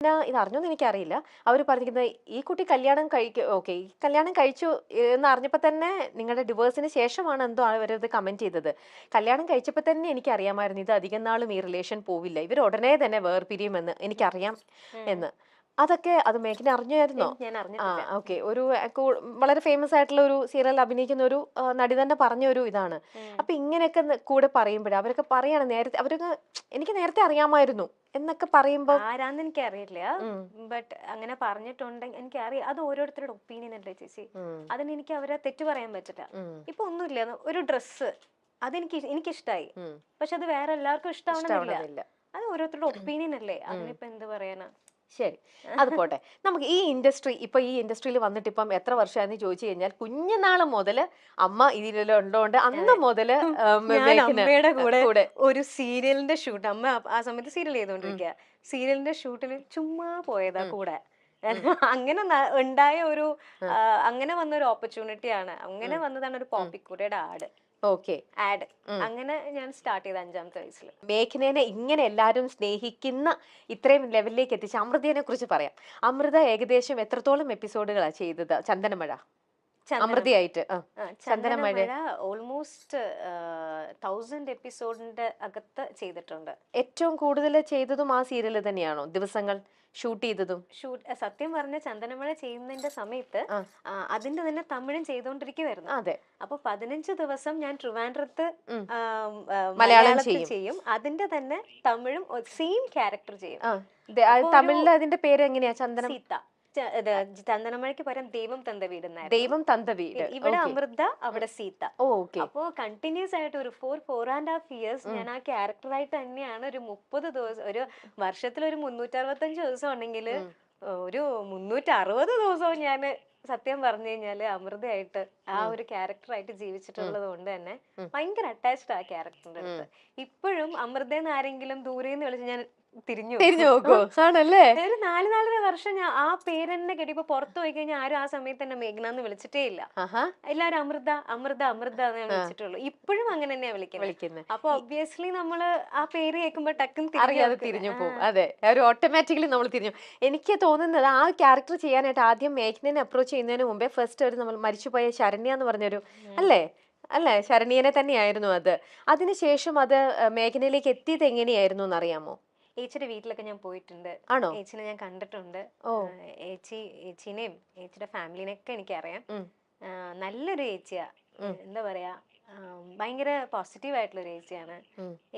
ഇത് അറിഞ്ഞോന്ന് എനിക്കറിയില്ല. അവര് പറഞ്ഞിരിക്കുന്നത് ഈ കുട്ടി കല്യാണം ഓക്കെ ഈ കല്യാണം കഴിച്ചു എന്ന് അറിഞ്ഞപ്പോ തന്നെ നിങ്ങളുടെ ഡിവോഴ്സിന് ശേഷമാണ് എന്തോ അവരത് കമന്റ് ചെയ്തത്. കല്യാണം കഴിച്ചപ്പോ തന്നെ എനിക്കറിയാമായിരുന്നു ഇത് അധികം നാളും ഈ റിലേഷൻ പോവില്ല. ഇവർ ഉടനെ തന്നെ വേർപിരിയുമെന്ന് എനിക്കറിയാം എന്ന്. അതൊക്കെ അത് മേഘന അറിഞ്ഞായിരുന്നോ? ഞാൻ ആ അറിഞ്ഞിട്ടില്ല. ഓക്കെ. ഒരു വളരെ ഫേമസ് ആയിട്ടുള്ള ഒരു സീരിയൽ അഭിനയിക്കുന്ന ഒരു നടി തന്നെ പറഞ്ഞ ഒരു ഇതാണ്. അപ്പൊ ഇങ്ങനെയൊക്കെ കൂടെ പറയുമ്പോഴേ അവരൊക്കെ പറയാണ് നേരത്തെ അവരൊക്കെ എനിക്ക് നേരത്തെ അറിയാമായിരുന്നു എന്നൊക്കെ പറയുമ്പോ ആരാന്ന് എനിക്ക് അറിയില്ല, ബട്ട് അങ്ങനെ പറഞ്ഞിട്ടുണ്ടെങ്കിൽ എനിക്കറിയാം. അത് ഓരോരുത്തരുടെ ഒപ്പീനിയൻ അല്ലേ ചേച്ചി, അതിന് എനിക്ക് അവരെ തെറ്റു പറയാൻ പറ്റില്ല. ഇപ്പൊ ഒന്നുമില്ല, ഒരു ഡ്രസ്സ് എനിക്കിഷ്ടായി, പക്ഷെ അത് വേറെ എല്ലാവർക്കും ഇഷ്ടമാവണമെന്നില്ല. അത് ഓരോരുത്തരുടെ ഒപ്പീനിയൻ അല്ലേ, അതിനിപ്പോ എന്ത് പറയാനാ. ശരി, അത് പോട്ടെ. നമുക്ക് ഈ ഇൻഡസ്ട്രിയിൽ വന്നിട്ട് ഇപ്പം എത്ര വർഷമായെന്ന് ചോദിച്ചു കഴിഞ്ഞാൽ കുഞ്ഞുനാള് മുതല് അമ്മ ഇതിലുള്ളതുകൊണ്ട് അന്ന് മുതല് ഞാൻ അമ്മയുടെ കൂടെ ഒരു സീരിയലിന്റെ ഷൂട്ട്, അമ്മ ആ സമയത്ത് സീരിയൽ ചെയ്തോണ്ടിരിക്കുക, സീരിയലിന്റെ ഷൂട്ടിന് ചുമ്മാ പോയതാ കൂടെ. അങ്ങനെ ഉണ്ടായ ഒരു അങ്ങനെ വന്ന ഒരു ഓപ്പർച്യൂണിറ്റിയാണ്, അങ്ങനെ വന്നതാണ് ഒരു പോപ്പിക്കുരയുടെ ആഡ്. ഓക്കെ, ആഡ് അങ്ങനെ ഞാൻ സ്റ്റാർട്ട് ചെയ്ത 5ാമത്തെ വയസ്സിൽ. മേഘനേനെ ഇങ്ങനെ എല്ലാരും സ്നേഹിക്കുന്ന ഇത്രയും ലെവലിലേക്ക് എത്തിച്ച അമൃതയെ കുറിച്ച് പറയാം. അമൃത ഏകദേശം എത്രത്തോളം എപ്പിസോഡുകളാ ചെയ്തത് ചന്ദനമഴ അമൃതയായിട്ട്? ചന്ദനമഴ ഓൾമോസ്റ്റ് 1000 എപ്പിസോഡിന്റെ അകത്ത് ചെയ്തിട്ടുണ്ട്. ഏറ്റവും കൂടുതൽ ചെയ്തതും ആ സീരിയൽ തന്നെയാണോ? ദിവസങ്ങൾ ഷൂട്ട് ചെയ്തതും? സത്യം പറഞ്ഞ ചന്ദനമഴ ചെയ്യുന്നതിന്റെ സമയത്ത് അതിന്റെ തന്നെ തമിഴും ചെയ്തോണ്ടിരിക്കുവായിരുന്നു. അതെ. അപ്പൊ 15 ദിവസം ഞാൻ ട്രിവാൻഡ്രത്ത് മലയാളത്തിൽ ചെയ്യും, അതിന്റെ തന്നെ തമിഴും സെയിം ക്യാരക്ടർ ചെയ്യും. തമിഴില് അതിന്റെ പേര് എങ്ങനെയാ? സീത. ചന്ദനമഴയ്ക്ക് പകരം ദൈവം തந்த വീട്. ദൈവം തந்த വീട്. ഇവിടെ അമൃത, അവിടെ സീത. അപ്പോ കണ്ടിന്യൂസ് ആയിട്ട് ഒരു 4.5 ഇയേഴ്സ് ഞാൻ ആ ക്യാരക്ടറായിട്ട് തന്നെയാണ്. ഒരു 30 ദിവസം, ഒരു വർഷത്തിൽ ഒരു 365 ദിവസം ഉണ്ടെങ്കിൽ ഒരു 360 ദിവസവും ഞാൻ സത്യം പറഞ്ഞു കഴിഞ്ഞാല് അമൃതയായിട്ട് ആ ഒരു ക്യാരക്ടറായിട്ട് ജീവിച്ചിട്ടുള്ളത് കൊണ്ട് തന്നെ ഭയങ്കര അറ്റാച്ച്ഡ് ആ ക്യാരക്ടറിന്റെ അടുത്ത്. ഇപ്പോഴും അമൃതന്ന് ആരെങ്കിലും ദൂരെന്ന് വിളിച്ച് ഞാൻ തിരിഞ്ഞു നോക്കൂ. ആണല്ലേ? ഒരു 4-4.5 വർഷം ഞാൻ ആ പേരെന്നെ കേട്ടി. ഇപ്പൊ പുറത്തു പോയി കഴിഞ്ഞാൽ ആരും ആ സമയത്ത് തന്നെ മേഘ്ന വിളിച്ചിട്ടേ ഇല്ല. എല്ലാരും അമൃത അമൃത അമൃത എന്നേ വിളിച്ചിട്ടുള്ളൂ. ഇപ്പോഴും അങ്ങനെ തന്നെയാ വിളിക്കുന്നത്. അപ്പൊ ഒബ്വിയസ്ലി നമ്മള് ആ പേര് കേൾക്കുമ്പോ ടക്കും അറിയാതെ തിരിഞ്ഞു പോകും. അതെ, ഒരു ഓട്ടോമാറ്റിക്കലി നമ്മൾ തിരിഞ്ഞു. എനിക്ക് തോന്നുന്നത് ആ ക്യാരക്ടർ ചെയ്യാനായിട്ട് ആദ്യം മേഘ്നെ അപ്രോച്ച് ചെയ്യുന്നതിന് മുമ്പേ ഫസ്റ്റ് ഒരു നമ്മൾ മരിച്ചുപോയ ശരണ്യ എന്ന് പറഞ്ഞൊരു അല്ലേ ശരണ്യനെ തന്നെയായിരുന്നു അത്. അതിനുശേഷം അത് മേഘനയിലേക്ക് എത്തിയത് എങ്ങനെയായിരുന്നു എന്നറിയാമോ? ഏച്ചിയുടെ വീട്ടിലൊക്കെ ഞാൻ പോയിട്ടുണ്ട്. ഏച്ചിനെ ഞാൻ കണ്ടിട്ടുണ്ട്. ഏച്ചിനെയും ഏച്ചിയുടെ ഫാമിലിനെയൊക്കെ എനിക്കറിയാം. നല്ലൊരു ഏച്ചിയാ. എന്താ പറയാ, ഭയങ്കര പോസിറ്റീവ് ആയിട്ടുള്ള ഒരു ഏച്ചിയാണ്.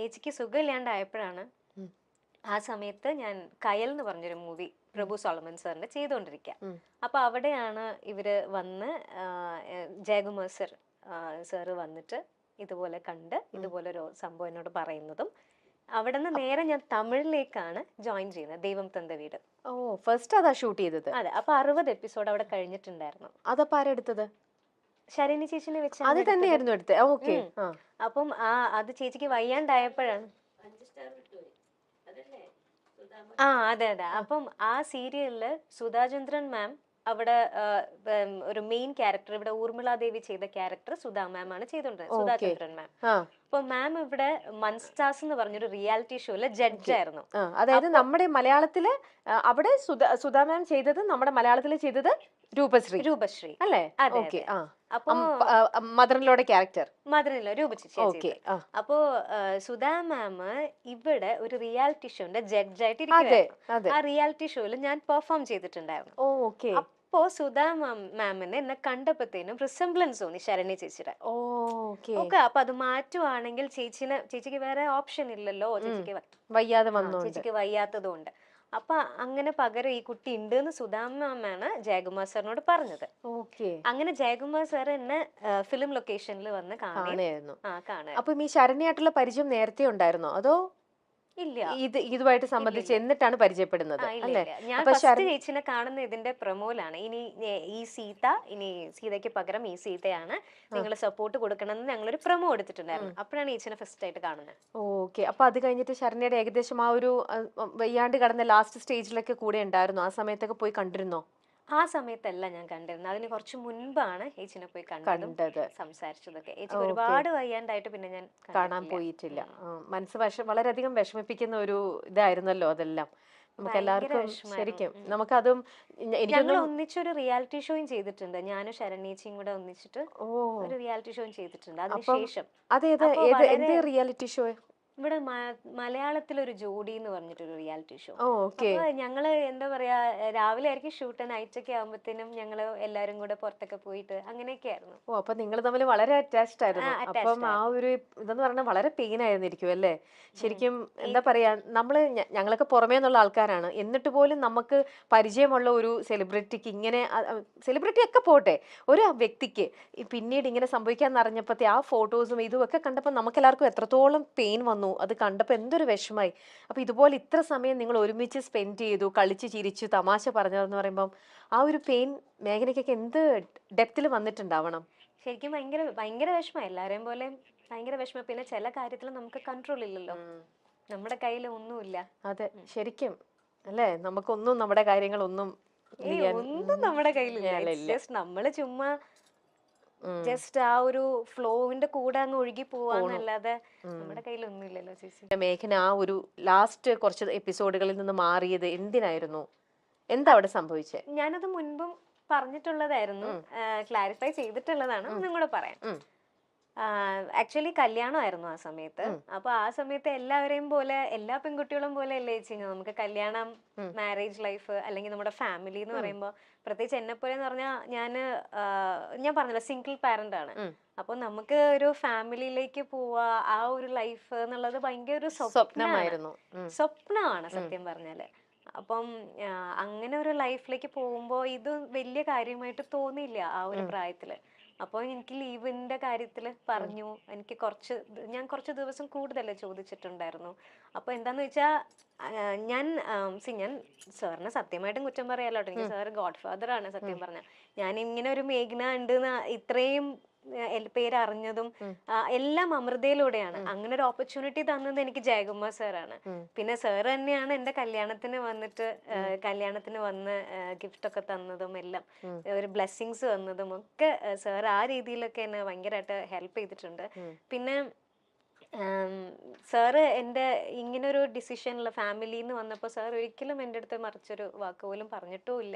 ഏച്ചിക്ക് സുഖമില്ലാണ്ടായപ്പോഴാണ് ആ സമയത്ത് ഞാൻ കയൽ എന്ന് പറഞ്ഞൊരു മൂവി പ്രഭു സോളമൻ സാറിന്റെ ചെയ്തുകൊണ്ടിരിക്കുക. അപ്പൊ അവിടെയാണ് ഇവര് വന്ന് ജയകുമാർ സാറ് വന്നിട്ട് ഇതുപോലെ കണ്ട് ഇതുപോലെ ഒരു സംഭവം എന്നോട് പറയുന്നതും അവിടെ നിന്ന് നേരെ ഞാൻ തമിഴിലേക്കാണ് ജോയിൻ ചെയ്യുന്നത്, ദൈവം തந்த വീട്. ഫസ്റ്റ് അതാ ഷൂട്ട് ചെയ്തത്? അതെ. അപ്പൊ 60 എപ്പിസോഡ് അവിടെ കഴിഞ്ഞിട്ടുണ്ടായിരുന്നു. അതപ്പോ ആരെടുത്തത്? ശരണ്യ ചേച്ചിനെ വെച്ച് അത് തന്നെയായിരുന്നു എടുത്തത്. ഓക്കെ. അപ്പം അത് ചേച്ചിക്ക് വയ്യാണ്ടായപ്പോഴാണ്. അതെ. അപ്പം ആ സീരിയലില് സുധാചന്ദ്രൻ മാം അവിടെ ഒരു മെയിൻ ക്യാരക്ടർ, ഇവിടെ ഊർമിളാദേവി ചെയ്ത ക്യാരക്ടർ സുധാ മാം ആണ് ചെയ്തോണ്ടിരുന്നത്, സുധാചന്ദ്രൻ മാം. അപ്പൊ മാം ഇവിടെ മൺസ്റ്റാർസ് എന്ന് പറഞ്ഞൊരു റിയാലിറ്റി ഷോയില് ജഡ്ജായിരുന്നു. അതായത് നമ്മുടെ മലയാളത്തില് അവിടെ സുധാ മാം ചെയ്തത്, നമ്മുടെ മലയാളത്തിൽ ചെയ്തത് രൂപശ്രീ അല്ലേ? അപ്പൊ മദറിലോടെ ക്യാരക്ടർ രൂപശ്രീ. അപ്പോ സുധാ മാം ഇവിടെ ഒരു റിയാലിറ്റി ഷോന്റെ ജഡ്ജായിട്ട് ഇരിക്കുകയായിരുന്നു. ആ റിയാലിറ്റി ഷോയിൽ ഞാൻ പെർഫോം ചെയ്തിട്ടുണ്ടായിരുന്നു. അപ്പോ സുധാ മാമിനെ എന്നെ കണ്ടപ്പോഴത്തേനും റിസംബ്ലൻസ് തോന്നി ശരണ്യ ചേച്ചിയുടെ. ഓക്കെ, അപ്പൊ അത് മാറ്റുവാണെങ്കിൽ ചേച്ചിക്ക് വേറെ ഓപ്ഷൻ ഇല്ലല്ലോ, ചേച്ചിക്ക് വയ്യാത്തത് കൊണ്ട്. അപ്പൊ അങ്ങനെ പകരം ഈ കുട്ടി ഉണ്ട് എന്ന് സുധാമാമാണ് ജയകുമാർ സാറിനോട് പറഞ്ഞത്. അങ്ങനെ ജയകുമാർ സാർ എന്നെ ഫിലിം ലൊക്കേഷനിൽ വന്ന് കാണായിരുന്നു. അപ്പൊ ഈ ശരണ്യായിട്ടുള്ള പരിചയം നേരത്തെ ഉണ്ടായിരുന്നോ അതോ ഇല്ല? ഇതുമായിട്ട് സംബന്ധിച്ച് എന്നിട്ടാണ് പരിചയപ്പെടുന്നത് അല്ലേ? ഞാൻ ഫസ്റ്റ് ചേച്ചിനെ കാണുന്ന ഇതിന്റെ പ്രൊമോയിലാണ്. ഈ സീതയ്ക്ക് പകരം ഈ സീതയാണ്, നിങ്ങൾ സപ്പോർട്ട് കൊടുക്കണമെന്ന് ഞങ്ങളൊരു പ്രൊമോ എടുത്തിട്ടുണ്ടായിരുന്നു. അപ്പോഴാണ് ചേച്ചിനെ ഫസ്റ്റ് ആയിട്ട് കാണുന്നത്. ഓക്കെ. അപ്പൊ അത് കഴിഞ്ഞിട്ട് ശരണ്യയുടെ ഏകദേശം ആ ഒരു വയ്യാണ്ട് കടന്ന ലാസ്റ്റ് സ്റ്റേജിലൊക്കെ കൂടെ ഉണ്ടായിരുന്നു. ആ സമയത്തൊക്കെ പോയി കണ്ടിരുന്നോ? ആ സമയത്തല്ല ഞാൻ കണ്ടിരുന്നത്, അതിന് കുറച്ച് മുൻപാണ് ഏച്ചിനെ പോയി കണ്ടത്, സംസാരിച്ചതൊക്കെ. ഏച്ചി ഒരുപാട് വയ്യാണ്ടായിട്ട് പിന്നെ ഞാൻ കാണാൻ പോയിട്ടില്ല. മനസ്സ് വളരെയധികം വിഷമിപ്പിക്കുന്ന ഒരു ഇതായിരുന്നല്ലോ അതെല്ലാം. നമുക്ക് ഭയങ്കര എല്ലാവർക്കും വിഷമായിരുന്നു. ശരിക്കും നമുക്കതും ഞങ്ങൾ എനിക്കൊന്നും ഒന്നിച്ചൊരു റിയാലിറ്റി ഷോയും ചെയ്തിട്ടുണ്ട്. ഞാനും ശരണ്യേച്ചിയും കൂടെ ഒന്നിച്ചിട്ട് ഓ ഒരു റിയാലിറ്റി ഷോയും ചെയ്തിട്ടുണ്ട് അപ്പം അതിനുശേഷം. അതേത് അപ്പൊ ഏത് വളരെ എന്ത് റിയാലിറ്റി ഷോ? ഇവിടെ മലയാളത്തിലൊരു ജോഡി എന്ന് പറഞ്ഞിട്ടൊരു റിയാലിറ്റി ഷോ. ഓ ഓക്കെ. അപ്പൊ ഞങ്ങള് എന്താ പറയാ, രാവിലെ ആയിരിക്കും ഷൂട്ട്, നൈറ്റ് ഒക്കെ ആകുമ്പോഴത്തേനും ഞങ്ങള് എല്ലാരും കൂടെ പുറത്തൊക്കെ പോയിട്ട് അങ്ങനെയൊക്കെ ആയിരുന്നു. ഓ അപ്പൊ നിങ്ങൾ തമ്മിൽ വളരെ അറ്റാച്ച്ഡ് ആയിരുന്നു. അപ്പം അറ്റാച്ച്ഡ് ആ ആയിരുന്നു. ഒരു ഇതെന്ന് പറഞ്ഞാൽ വളരെ പെയിൻ ആയിരുന്നിരിക്കും അല്ലേ? ശരിക്കും ഈ എന്താ പറയാ, നമ്മള് ഞങ്ങളൊക്കെ പുറമേ നിന്നുള്ള ആൾക്കാരാണ്, എന്നിട്ട് പോലും നമുക്ക് പരിചയമുള്ള ഒരു സെലിബ്രിറ്റിക്ക് ഇങ്ങനെ, സെലിബ്രിറ്റി ഒക്കെ പോട്ടെ, ഒരു വ്യക്തിക്ക് പിന്നീട് ഇങ്ങനെ സംഭവിക്കാന്ന് അറിഞ്ഞപ്പോഴത്തെ ആ ഫോട്ടോസും ഇതും ഒക്കെ കണ്ടപ്പോൾ നമുക്ക് എല്ലാവർക്കും എത്രത്തോളം പെയിൻ വന്നു. അത് കണ്ടപ്പോൾ എന്തൊരു വിഷമായി. അപ്പൊ ഇതുപോലെ ഇത്ര സമയം നിങ്ങൾ ഒരുമിച്ച് സ്പെൻഡ് ചെയ്തു, കളിച്ച് ചിരിച്ചു തമാശ പറഞ്ഞതെന്ന് പറയുമ്പം ആ ഒരു പെയിൻ മേഘനയ്ക്കൊക്കെ എന്ത് ഡെപ്തിൽ വന്നിട്ടുണ്ടാവണം. ശരിക്കും ഭയങ്കര ഭയങ്കര വിഷമം, എല്ലാരെയും പോലെ ഭയങ്കര വിഷമം. പിന്നെ ചില കാര്യത്തിൽ നമുക്ക് കൺട്രോൾ ഇല്ലല്ലോ, നമ്മുടെ കയ്യിൽ ഒന്നുമില്ല. അതെ ശരിക്കും അല്ലേ, നമുക്കൊന്നും നമ്മുടെ കാര്യങ്ങളൊന്നും ഒന്നും നമ്മുടെ കയ്യിലില്ല. ഇല്ല. ജസ്റ്റ് നമ്മള് ചുമ്മാ ജസ്റ്റ് ആ ഒരു ഫ്ലോവിന്റെ കൂടെ അങ്ങ് ഒഴുകി പോവാന്നല്ലാതെ നമ്മുടെ കയ്യിൽ ഒന്നുമില്ലല്ലോ ചേച്ചി. മേഘന ആ ഒരു ലാസ്റ്റ് കുറച്ച് എപ്പിസോഡുകളിൽ നിന്ന് മാറിയത് എന്തിനായിരുന്നു? എന്താ അവിടെ സംഭവിച്ചേ? ഞാനത് മുൻപും പറഞ്ഞിട്ടുള്ളതായിരുന്നു, ക്ലാരിഫൈ ചെയ്തിട്ടുള്ളതാണ്, ഒന്നും കൂടെ പറയാം. ആക്ച്വലി കല്യാണമായിരുന്നു ആ സമയത്ത്. അപ്പൊ ആ സമയത്ത് എല്ലാവരെയും പോലെ, എല്ലാ പെൺകുട്ടികളും പോലെ അല്ലേ ചേച്ചി നമുക്ക് കല്യാണം, മാരേജ് ലൈഫ്, അല്ലെങ്കിൽ നമ്മുടെ ഫാമിലി എന്ന് പറയുമ്പോൾ, പ്രത്യേകിച്ച് എന്നെ പോലെ എന്ന് പറഞ്ഞാൽ ഞാൻ പറഞ്ഞല്ലോ സിംഗിൾ പാരന്റ് ആണ്. അപ്പൊ നമുക്ക് ഒരു ഫാമിലിയിലേക്ക് പോവാ, ആ ഒരു ലൈഫ് എന്നുള്ളത് ഭയങ്കര ഒരു സ്വപ്നമാണ് സത്യം പറഞ്ഞാല്. അപ്പം അങ്ങനെ ഒരു ലൈഫിലേക്ക് പോകുമ്പോ ഇത് വലിയ കാര്യമായിട്ട് തോന്നിയില്ല ആ ഒരു പ്രായത്തില്. അപ്പോൾ എനിക്ക് ലീവിന്റെ കാര്യത്തിൽ പറഞ്ഞു, എനിക്ക് ഞാൻ കുറച്ച് ദിവസം കൂടുതൽ ചോദിച്ചിട്ടുണ്ടായിരുന്നു. അപ്പോൾ എന്താന്ന് വെച്ചാൽ ഞാൻ സാറിനെ സത്യമായിട്ടും കുറ്റം പറയാലോ, എനിക്ക് സാർ ഗോഡ് ഫാദർ ആണ് സത്യം പറഞ്ഞ. ഞാൻ ഇങ്ങനെ ഒരു മേഘ്ന ഉണ്ട് ഇത്രയും പേര് അറിഞ്ഞതും എല്ലാം അമൃതയിലൂടെയാണ്. അങ്ങനെ ഒരു ഓപ്പർച്യൂണിറ്റി തന്നത് എനിക്ക് ജയകുമാർ സാറാണ്. പിന്നെ സാർ തന്നെയാണ് എന്റെ കല്യാണത്തിന് വന്ന് ഗിഫ്റ്റ് ഒക്കെ തന്നതും എല്ലാം, ഒരു ബ്ലെസ്സിങ്സ് തന്നതും ഒക്കെ സാർ ആ രീതിയിലൊക്കെ എന്നെ ഭയങ്കരമായിട്ട് ഹെൽപ്പ് ചെയ്തിട്ടുണ്ട്. പിന്നെ സാറ് എൻ്റെ ഇങ്ങനൊരു ഡിസിഷനിൽ ഫാമിലിന്ന് വന്നപ്പോൾ സാർ ഒരിക്കലും എൻ്റെ അടുത്ത് മറിച്ചൊരു വാക്ക് പോലും പറഞ്ഞിട്ടും ഇല്ല.